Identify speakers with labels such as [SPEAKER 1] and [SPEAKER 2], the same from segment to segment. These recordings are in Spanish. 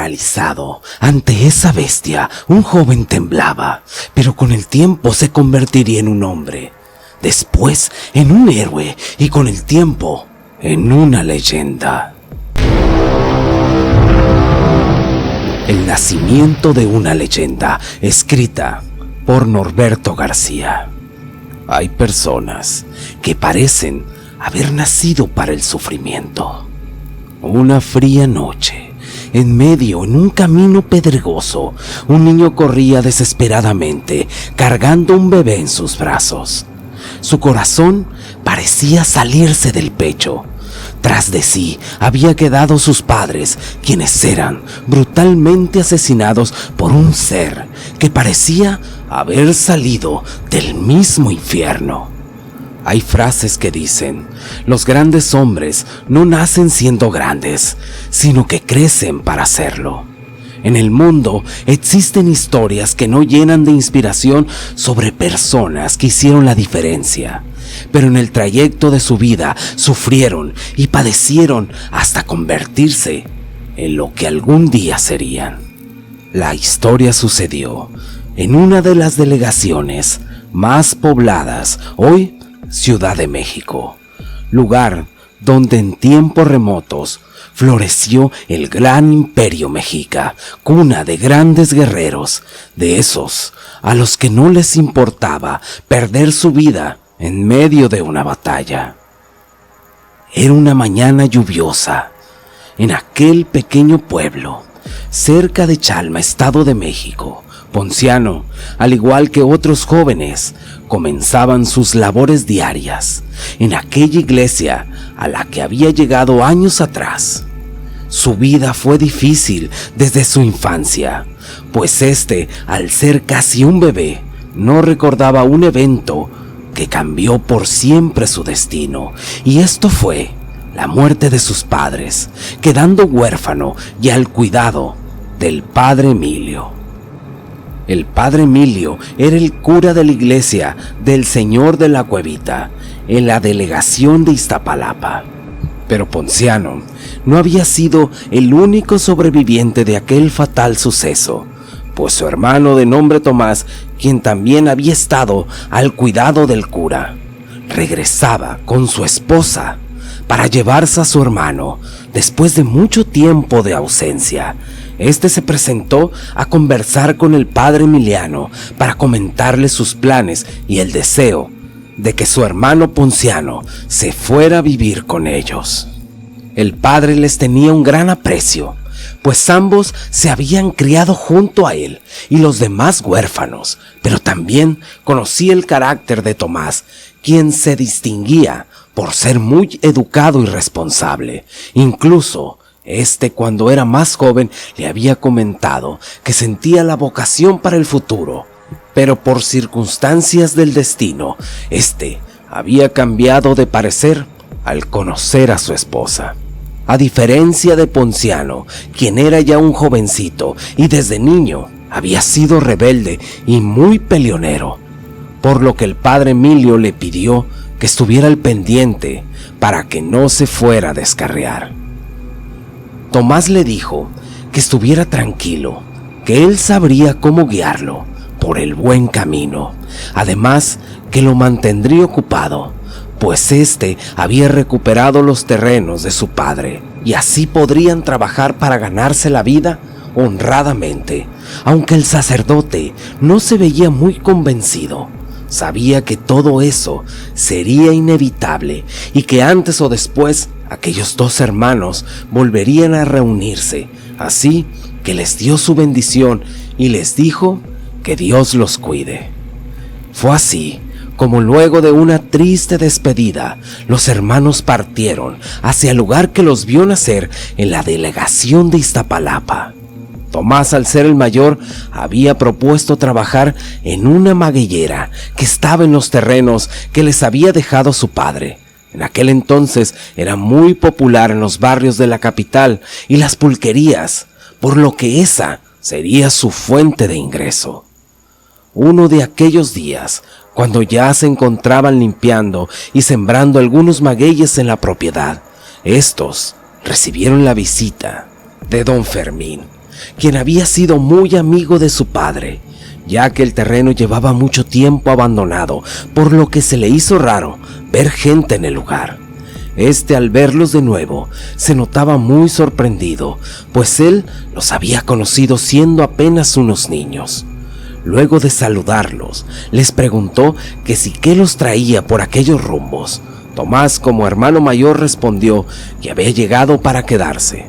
[SPEAKER 1] paralizado ante esa bestia, un joven temblaba, pero con el tiempo se convertiría en un hombre, después en un héroe y con el tiempo en una leyenda. El nacimiento de una leyenda, escrita por Norberto García. Hay personas que parecen haber nacido para el sufrimiento. Una fría noche, en un camino pedregoso, un niño corría desesperadamente, cargando un bebé en sus brazos. Su corazón parecía salirse del pecho. Tras de sí había quedado sus padres, quienes eran brutalmente asesinados por un ser que parecía haber salido del mismo infierno. Hay frases que dicen: los grandes hombres no nacen siendo grandes, sino que crecen para serlo. En el mundo existen historias que no llenan de inspiración sobre personas que hicieron la diferencia, pero en el trayecto de su vida sufrieron y padecieron hasta convertirse en lo que algún día serían. La historia sucedió en una de las delegaciones más pobladas, hoy Ciudad de México, lugar donde en tiempos remotos floreció el gran imperio mexica, cuna de grandes guerreros, de esos a los que no les importaba perder su vida en medio de una batalla. Era una mañana lluviosa en aquel pequeño pueblo, cerca de Chalma, Estado de México. Ponciano, al igual que otros jóvenes, comenzaban sus labores diarias en aquella iglesia a la que había llegado años atrás. Su vida fue difícil desde su infancia, pues al ser casi un bebé, no recordaba un evento que cambió por siempre su destino, y esto fue la muerte de sus padres, quedando huérfano y al cuidado del padre Emilio. El padre Emilio era el cura de la iglesia del Señor de la Cuevita, en la delegación de Iztapalapa. Pero Ponciano no había sido el único sobreviviente de aquel fatal suceso, pues su hermano de nombre Tomás, quien también había estado al cuidado del cura, regresaba con su esposa para llevarse a su hermano después de mucho tiempo de ausencia. Se presentó a conversar con el padre Emiliano para comentarle sus planes y el deseo de que su hermano Ponciano se fuera a vivir con ellos. El padre les tenía un gran aprecio, pues ambos se habían criado junto a él y los demás huérfanos, pero también conocía el carácter de Tomás, quien se distinguía por ser muy educado y responsable. Incluso cuando era más joven, le había comentado que sentía la vocación para el futuro, pero por circunstancias del destino, había cambiado de parecer al conocer a su esposa. A diferencia de Ponciano, quien era ya un jovencito y desde niño había sido rebelde y muy peleonero, por lo que el padre Emilio le pidió que estuviera al pendiente para que no se fuera a descarriar. Tomás le dijo que estuviera tranquilo, que él sabría cómo guiarlo por el buen camino, además que lo mantendría ocupado, pues había recuperado los terrenos de su padre y así podrían trabajar para ganarse la vida honradamente. Aunque el sacerdote no se veía muy convencido, sabía que todo eso sería inevitable y que antes o después aquellos dos hermanos volverían a reunirse, así que les dio su bendición y les dijo que Dios los cuide. Fue así como luego de una triste despedida, los hermanos partieron hacia el lugar que los vio nacer en la delegación de Iztapalapa. Tomás, al ser el mayor, había propuesto trabajar en una magueyera que estaba en los terrenos que les había dejado su padre. En aquel entonces era muy popular en los barrios de la capital y las pulquerías, por lo que esa sería su fuente de ingreso. Uno de aquellos días, cuando ya se encontraban limpiando y sembrando algunos magueyes en la propiedad, estos recibieron la visita de don Fermín, quien había sido muy amigo de su padre, ya que el terreno llevaba mucho tiempo abandonado, por lo que se le hizo raro ver gente en el lugar. Al verlos de nuevo, se notaba muy sorprendido, pues él los había conocido siendo apenas unos niños. Luego de saludarlos, les preguntó que si qué los traía por aquellos rumbos. Tomás, como hermano mayor, respondió que había llegado para quedarse.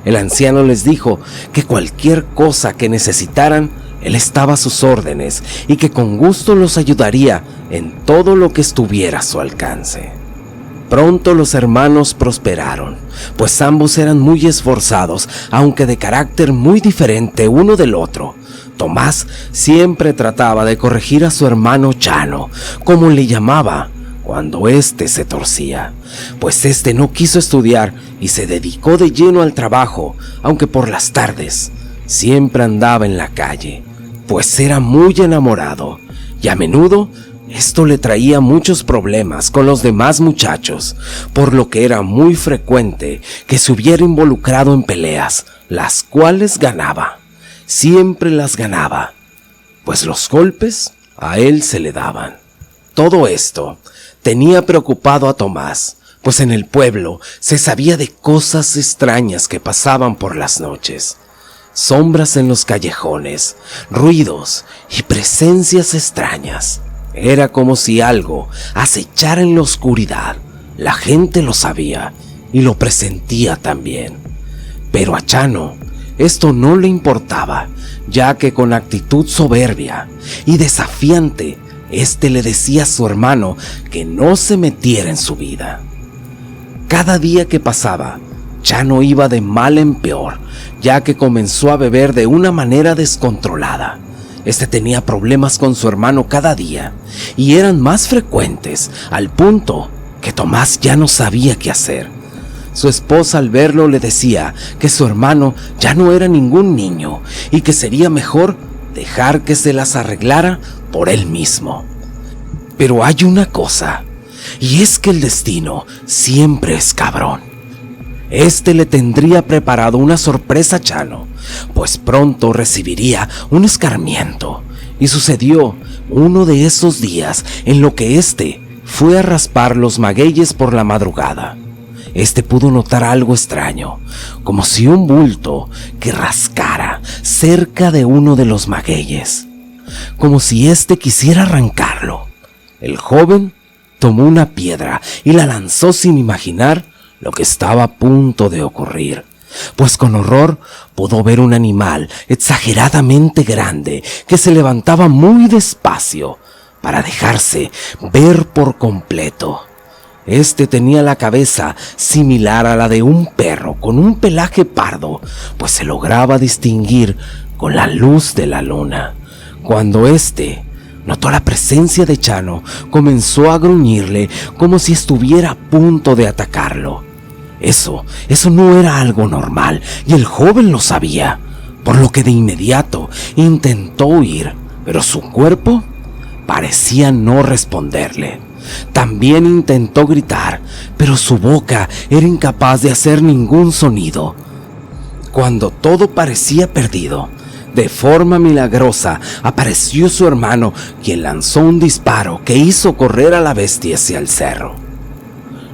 [SPEAKER 1] El anciano les dijo que cualquier cosa que necesitaran, él estaba a sus órdenes y que con gusto los ayudaría en todo lo que estuviera a su alcance. Pronto los hermanos prosperaron, pues ambos eran muy esforzados, aunque de carácter muy diferente uno del otro. Tomás siempre trataba de corregir a su hermano Chano, como le llamaba, cuando éste se torcía, pues éste no quiso estudiar y se dedicó de lleno al trabajo, aunque por las tardes siempre andaba en la calle, pues era muy enamorado y a menudo esto le traía muchos problemas con los demás muchachos, por lo que era muy frecuente que se hubiera involucrado en peleas, las cuales ganaba. Siempre las ganaba, pues los golpes a él se le daban. Todo esto tenía preocupado a Tomás, pues en el pueblo se sabía de cosas extrañas que pasaban por las noches. Sombras en los callejones, ruidos y presencias extrañas. Era como si algo acechara en la oscuridad. La gente lo sabía y lo presentía también. Pero a Chano esto no le importaba, ya que con actitud soberbia y desafiante, le decía a su hermano que no se metiera en su vida. Cada día que pasaba, Chano iba de mal en peor, ya que comenzó a beber de una manera descontrolada. Tenía problemas con su hermano cada día, y eran más frecuentes, al punto que Tomás ya no sabía qué hacer. Su esposa, al verlo, le decía que su hermano ya no era ningún niño y que sería mejor dejar que se las arreglara por él mismo. Pero hay una cosa, y es que el destino siempre es cabrón. Le tendría preparado una sorpresa a Chano, pues pronto recibiría un escarmiento, y sucedió uno de esos días en lo que fue a raspar los magueyes por la madrugada. Pudo notar algo extraño, como si un bulto que rascara cerca de uno de los magueyes, como si quisiera arrancarlo. El joven tomó una piedra y la lanzó sin imaginar lo que estaba a punto de ocurrir, pues con horror pudo ver un animal exageradamente grande que se levantaba muy despacio para dejarse ver por completo. Tenía la cabeza similar a la de un perro con un pelaje pardo, pues se lograba distinguir con la luz de la luna. Cuando notó la presencia de Chano, comenzó a gruñirle como si estuviera a punto de atacarlo. Eso no era algo normal, y el joven lo sabía, por lo que de inmediato intentó huir, pero su cuerpo parecía no responderle. También intentó gritar, pero su boca era incapaz de hacer ningún sonido. Cuando todo parecía perdido, de forma milagrosa apareció su hermano, quien lanzó un disparo que hizo correr a la bestia hacia el cerro.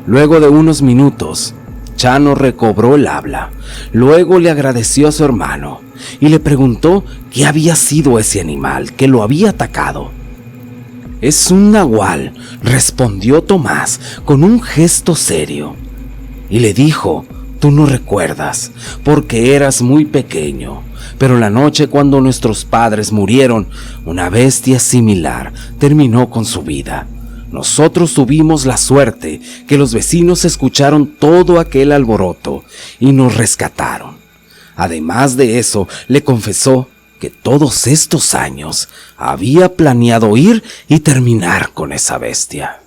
[SPEAKER 1] Luego de unos minutos, Chano recobró el habla. Luego le agradeció a su hermano y le preguntó qué había sido ese animal que lo había atacado. «Es un nahual», respondió Tomás con un gesto serio. Y le dijo: «Tú no recuerdas, porque eras muy pequeño, pero la noche cuando nuestros padres murieron, una bestia similar terminó con su vida. Nosotros tuvimos la suerte que los vecinos escucharon todo aquel alboroto y nos rescataron. Además de eso, le confesó que todos estos años había planeado ir y terminar con esa bestia».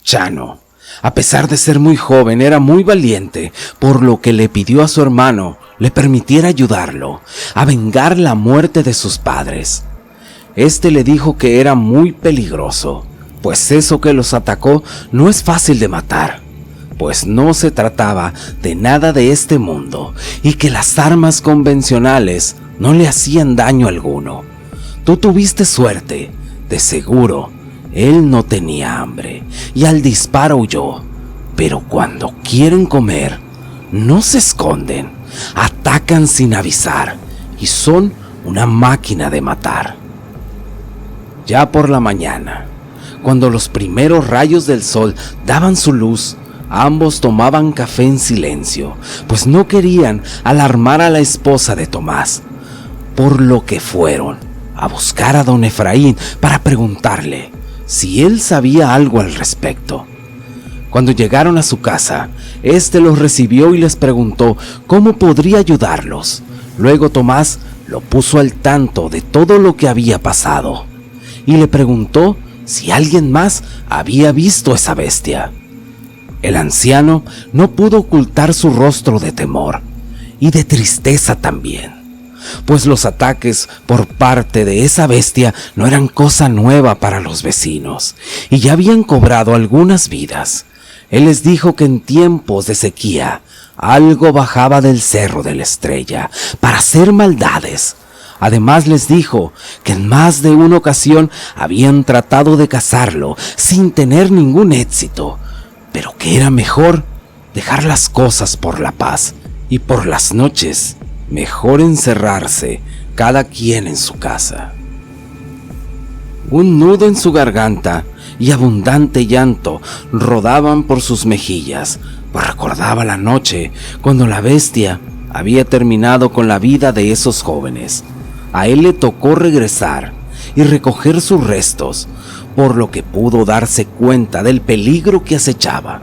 [SPEAKER 1] Chano, a pesar de ser muy joven, era muy valiente, por lo que le pidió a su hermano le permitiera ayudarlo a vengar la muerte de sus padres. Le dijo que era muy peligroso, pues eso que los atacó no es fácil de matar, pues no se trataba de nada de este mundo y que las armas convencionales no le hacían daño alguno. Tú tuviste suerte, de seguro. Él no tenía hambre y al disparo huyó, pero cuando quieren comer, no se esconden, atacan sin avisar y son una máquina de matar. Ya por la mañana, cuando los primeros rayos del sol daban su luz, ambos tomaban café en silencio, pues no querían alarmar a la esposa de Tomás, por lo que fueron a buscar a don Efraín para preguntarle si él sabía algo al respecto. Cuando llegaron a su casa, éste los recibió y les preguntó cómo podría ayudarlos. Luego Tomás lo puso al tanto de todo lo que había pasado y le preguntó si alguien más había visto esa bestia. El anciano no pudo ocultar su rostro de temor y de tristeza también, pues los ataques por parte de esa bestia no eran cosa nueva para los vecinos y ya habían cobrado algunas vidas. Él les dijo que en tiempos de sequía algo bajaba del cerro de la Estrella para hacer maldades. Además les dijo que en más de una ocasión habían tratado de cazarlo sin tener ningún éxito, pero que era mejor dejar las cosas por la paz y por las noches mejor encerrarse cada quien en su casa. Un nudo en su garganta y abundante llanto rodaban por sus mejillas, pues recordaba la noche cuando la bestia había terminado con la vida de esos jóvenes. A él le tocó regresar y recoger sus restos, por lo que pudo darse cuenta del peligro que acechaba.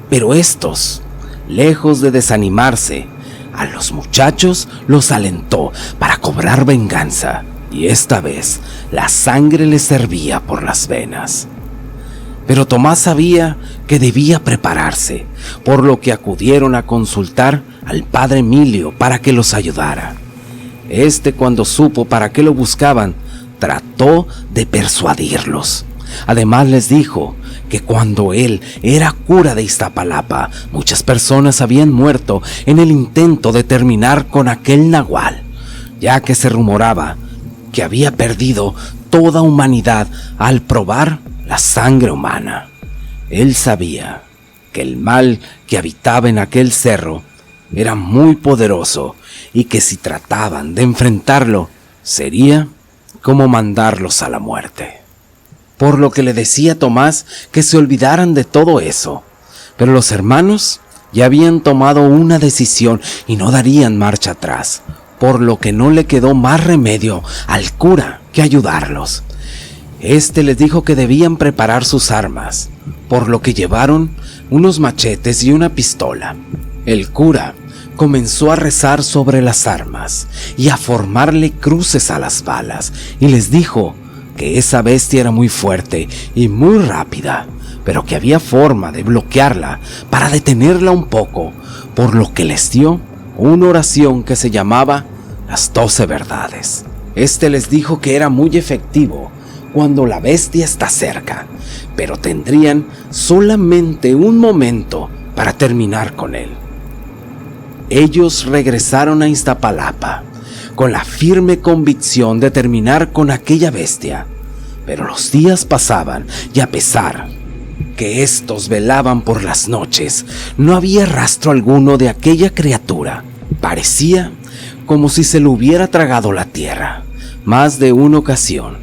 [SPEAKER 1] Pero estos, lejos de desanimarse, a los muchachos los alentó para cobrar venganza, y esta vez la sangre les servía por las venas. Pero Tomás sabía que debía prepararse, por lo que acudieron a consultar al padre Emilio para que los ayudara. Cuando supo para qué lo buscaban, trató de persuadirlos. Además les dijo que cuando él era cura de Iztapalapa, muchas personas habían muerto en el intento de terminar con aquel nahual, ya que se rumoraba que había perdido toda humanidad al probar la sangre humana. Él sabía que el mal que habitaba en aquel cerro era muy poderoso y que si trataban de enfrentarlo, sería como mandarlos a la muerte. Por lo que le decía a Tomás que se olvidaran de todo eso, pero los hermanos ya habían tomado una decisión y no darían marcha atrás, por lo que no le quedó más remedio al cura que ayudarlos. Les dijo que debían preparar sus armas, por lo que llevaron unos machetes y una pistola. El cura comenzó a rezar sobre las armas y a formarle cruces a las balas, y les dijo que esa bestia era muy fuerte y muy rápida, pero que había forma de bloquearla para detenerla un poco, por lo que les dio una oración que se llamaba las 12 verdades. Les dijo que era muy efectivo cuando la bestia está cerca, pero tendrían solamente un momento para terminar con él. Ellos regresaron a Iztapalapa con la firme convicción de terminar con aquella bestia, pero los días pasaban y a pesar que estos velaban por las noches, no había rastro alguno de aquella criatura. Parecía como si se lo hubiera tragado la tierra. Más de una ocasión,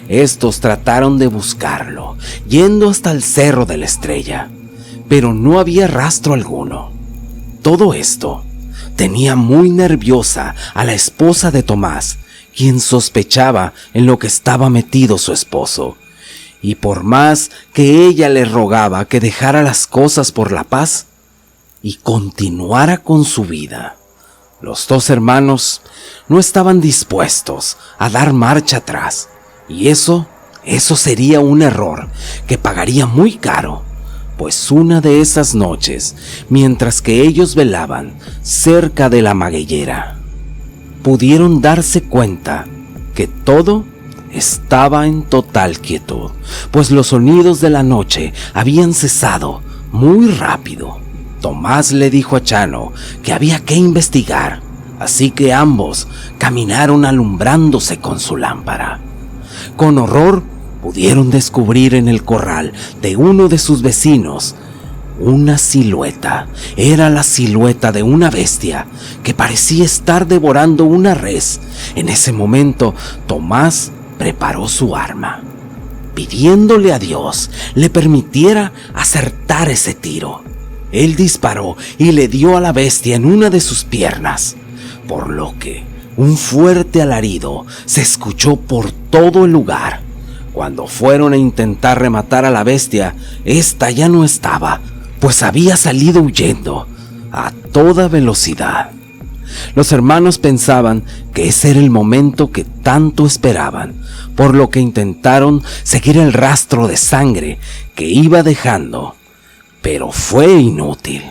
[SPEAKER 1] estos trataron de buscarlo, yendo hasta el Cerro de la Estrella, pero no había rastro alguno. Todo esto tenía muy nerviosa a la esposa de Tomás, quien sospechaba en lo que estaba metido su esposo, y por más que ella le rogaba que dejara las cosas por la paz y continuara con su vida, los dos hermanos no estaban dispuestos a dar marcha atrás, y eso sería un error que pagaría muy caro, pues una de esas noches, mientras que ellos velaban cerca de la magueyera, pudieron darse cuenta que todo estaba en total quietud, pues los sonidos de la noche habían cesado muy rápido. Tomás le dijo a Chano que había que investigar, así que ambos caminaron alumbrándose con su lámpara. Con horror pudieron descubrir en el corral de uno de sus vecinos una silueta. Era la silueta de una bestia que parecía estar devorando una res. En ese momento, Tomás preparó su arma, pidiéndole a Dios le permitiera acertar ese tiro. Él disparó y le dio a la bestia en una de sus piernas, por lo que un fuerte alarido se escuchó por todo el lugar. Cuando fueron a intentar rematar a la bestia, ésta ya no estaba, pues había salido huyendo a toda velocidad. Los hermanos pensaban que ese era el momento que tanto esperaban, por lo que intentaron seguir el rastro de sangre que iba dejando, pero fue inútil.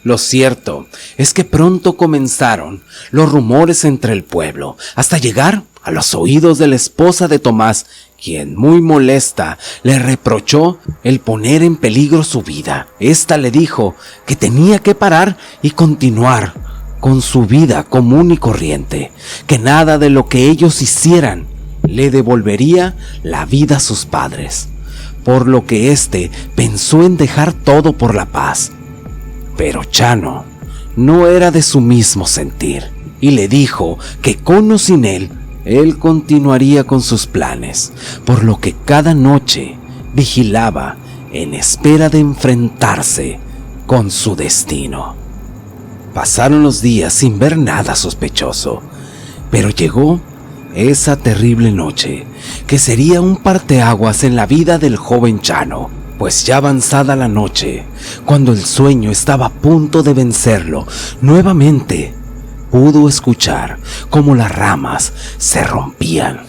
[SPEAKER 1] Lo cierto es que pronto comenzaron los rumores entre el pueblo, hasta llegar a los oídos de la esposa de Tomás, quien, muy molesta, le reprochó el poner en peligro su vida. Esta le dijo que tenía que parar y continuar con su vida común y corriente, que nada de lo que ellos hicieran le devolvería la vida a sus padres, por lo que éste pensó en dejar todo por la paz. Pero Chano no era de su mismo sentir y le dijo que con o sin él continuaría con sus planes, por lo que cada noche vigilaba en espera de enfrentarse con su destino. Pasaron los días sin ver nada sospechoso, pero llegó esa terrible noche que sería un parteaguas en la vida del joven Chano, pues ya avanzada la noche, cuando el sueño estaba a punto de vencerlo, nuevamente pudo escuchar cómo las ramas se rompían.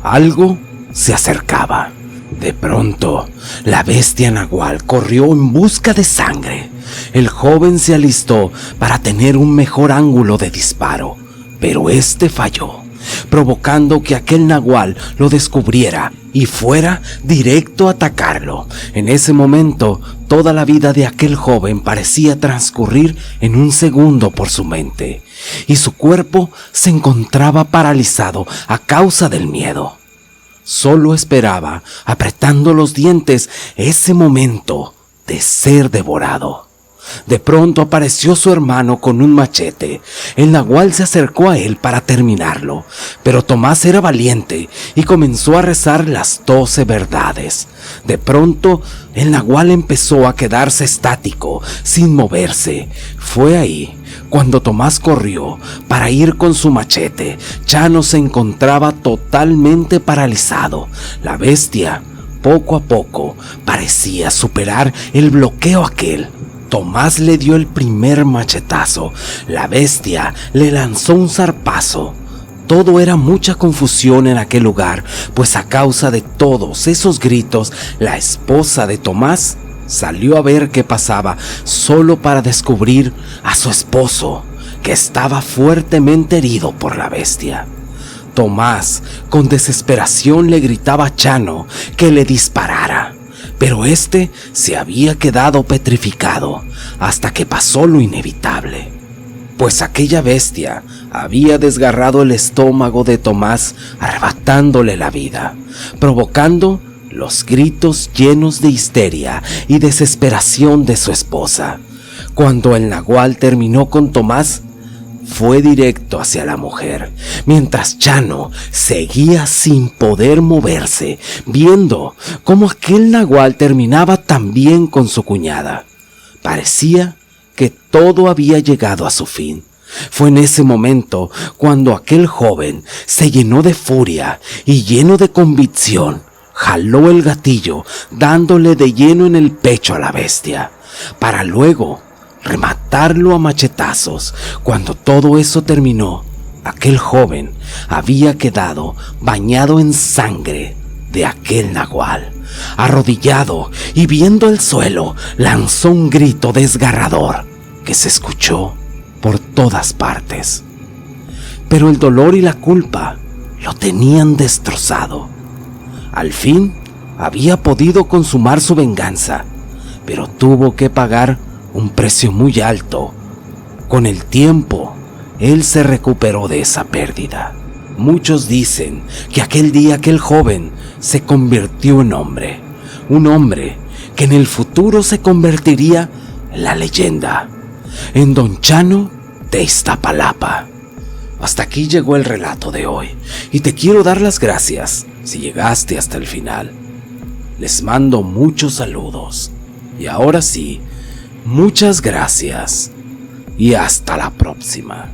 [SPEAKER 1] Algo se acercaba. De pronto, la bestia nahual corrió en busca de sangre. El joven se alistó para tener un mejor ángulo de disparo, pero este falló, provocando que aquel nahual lo descubriera y fuera directo a atacarlo. En ese momento, toda la vida de aquel joven parecía transcurrir en un segundo por su mente, y su cuerpo se encontraba paralizado a causa del miedo. Solo esperaba, apretando los dientes, ese momento de ser devorado. De pronto apareció su hermano con un machete. El nahual se acercó a él para terminarlo, pero Tomás era valiente y comenzó a rezar las 12 verdades. De pronto, el nahual empezó a quedarse estático, sin moverse. Fue ahí cuando Tomás corrió para ir con su machete. Chano se encontraba totalmente paralizado. La bestia, poco a poco, parecía superar el bloqueo aquel. Tomás le dio el primer machetazo. La bestia le lanzó un zarpazo. Todo era mucha confusión en aquel lugar, pues a causa de todos esos gritos, la esposa de Tomás salió a ver qué pasaba, solo para descubrir a su esposo, que estaba fuertemente herido por la bestia. Tomás, con desesperación, le gritaba a Chano que le disparara, pero este se había quedado petrificado hasta que pasó lo inevitable, pues aquella bestia había desgarrado el estómago de Tomás, arrebatándole la vida, provocando los gritos llenos de histeria y desesperación de su esposa. Cuando el nahual terminó con Tomás, fue directo hacia la mujer, mientras Chano seguía sin poder moverse, viendo cómo aquel nahual terminaba también con su cuñada. Parecía que todo había llegado a su fin. Fue en ese momento cuando aquel joven se llenó de furia y, lleno de convicción, jaló el gatillo, dándole de lleno en el pecho a la bestia, para luego rematarlo a machetazos. Cuando todo eso terminó, aquel joven había quedado bañado en sangre de aquel nahual. Arrodillado y viendo el suelo, lanzó un grito desgarrador que se escuchó por todas partes. Pero el dolor y la culpa lo tenían destrozado. Al fin había podido consumar su venganza, pero tuvo que pagar un precio muy alto. Con el tiempo, él se recuperó de esa pérdida. Muchos dicen que aquel día aquel joven se convirtió en hombre, un hombre que en el futuro se convertiría en la leyenda, en Don Chano de Iztapalapa. Hasta aquí llegó el relato de hoy y te quiero dar las gracias si llegaste hasta el final. Les mando muchos saludos y ahora sí, muchas gracias y hasta la próxima.